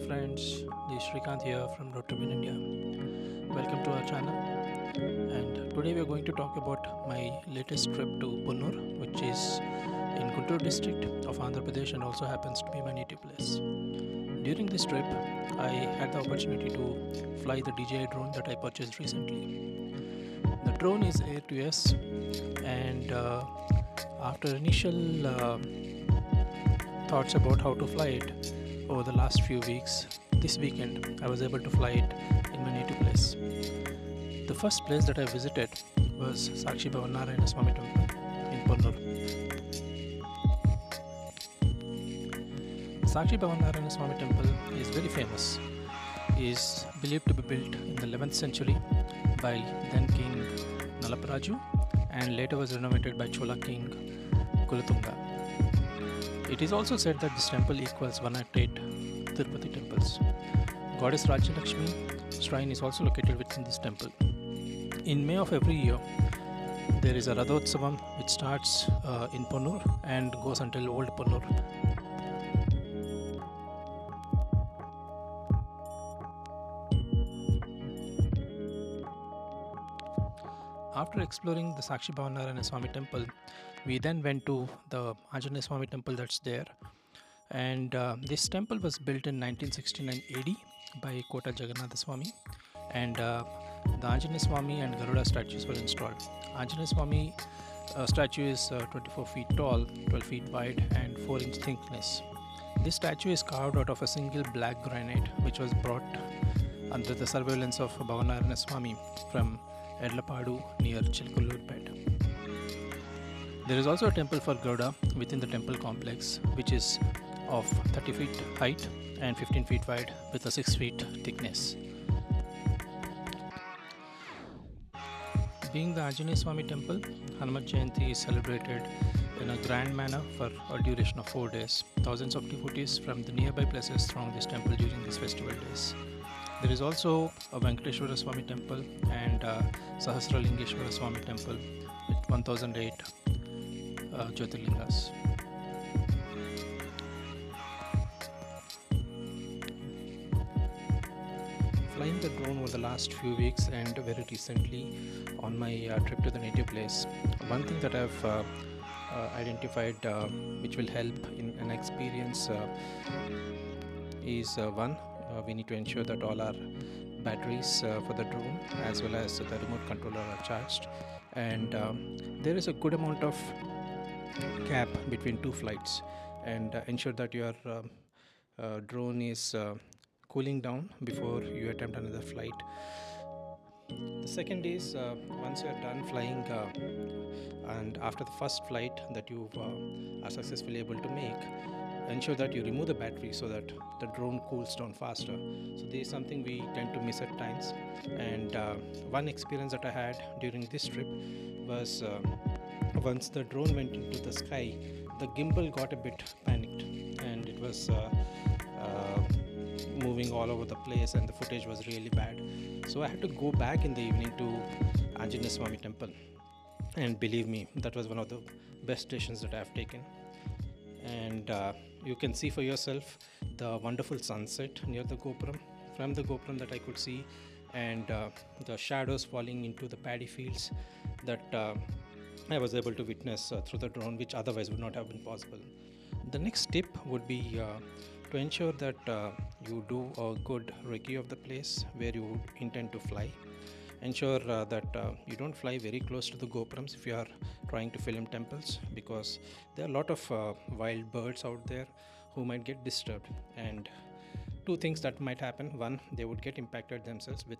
friends, this is Shrikant here from RoadtripinIndia. Welcome to our channel, and today we are going to talk about my latest trip to Ponnur, which is in Guntur district of Andhra Pradesh and also happens to be my native place. During this trip, I had the opportunity to fly the DJI drone that I purchased recently. The drone is air-to-S, and after initial thoughts about how to fly it over the last few weeks, this weekend I was able to fly it in my native place. The first place that I visited was Bhavanarayana Swamy temple in Ponnur. Bhavanarayana Swamy temple is very famous. It is believed to be built in the 11th century by then King Nalaparaju and later was renovated by Chola King Kulatunga. It is also said that this temple equals 108 Tirupati temples. Goddess Rajyalakshmi shrine is also located within this temple. In May of every year, there is a Rathotsavam which starts in Ponnur and goes until Old Ponnur. After exploring the Bhavanarayana Swamy temple, we then went to the Anjaneyaswamy temple that's there. And this temple was built in 1969 AD by Kota Jagannathaswamy, and the Anjaneyaswamy and Garuda statues were installed. Anjaneyaswamy statue is 24 feet tall, 12 feet wide and 4-inch thickness. This statue is carved out of a single black granite which was brought under the surveillance of Bhavanarayana Swamy from Edlapadu near Chilkulurpet. There is also a temple for Garuda within the temple complex, which is of 30 feet height and 15 feet wide with a 6 feet thickness. Being the Anjaneyaswamy temple, Hanumat Jayanti is celebrated in a grand manner for a duration of 4 days. Thousands of devotees from the nearby places throng this temple during these festival days. There is also a Venkateshwara Swamy temple and Sahasralingeshwara Swamy temple with 1008 Jyotirlingas. Flying the drone over the last few weeks and very recently on my trip to the native place, one thing that I've identified which will help in an experience is one, we need to ensure that all our batteries for the drone as well as the remote controller are charged, and there is a good amount of gap between two flights, and ensure that your drone is cooling down before you attempt another flight. The second is once you are done flying and after the first flight that you are successfully able to make, ensure that you remove the battery so that the drone cools down faster. So this is something we tend to miss at times, and one experience that I had during this trip was once the drone went into the sky, the gimbal got a bit panicked and it was moving all over the place and the footage was really bad. So I had to go back in the evening to Anjaneyaswamy temple, and believe me, that was one of the best stations that I have taken. And you can see for yourself the wonderful sunset near the Gopuram, from the Gopuram that I could see, and the shadows falling into the paddy fields that I was able to witness through the drone, which otherwise would not have been possible. The next tip would be to ensure that you do a good recce of the place where you intend to fly. Ensure that you don't fly very close to the Gopurams if you are trying to film temples, because there are a lot of wild birds out there who might get disturbed, and two things that might happen. One, they would get impacted themselves with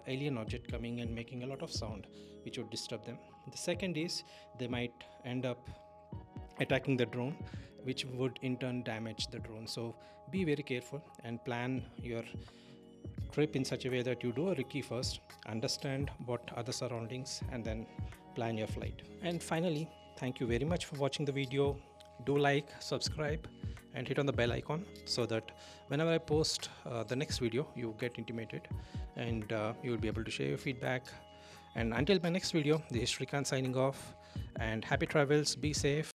alien object coming and making a lot of sound which would disturb them. The second is they might end up attacking the drone, which would in turn damage the drone. So be very careful and plan your trip in such a way that you do a recce first, understand what are the surroundings, and then plan your flight. And finally, thank you very much for watching the video. Do like, subscribe and hit on the bell icon so that whenever I post the next video, you get intimated and you will be able to share your feedback. And until my next video, this is Shrikant signing off, and happy travels, be safe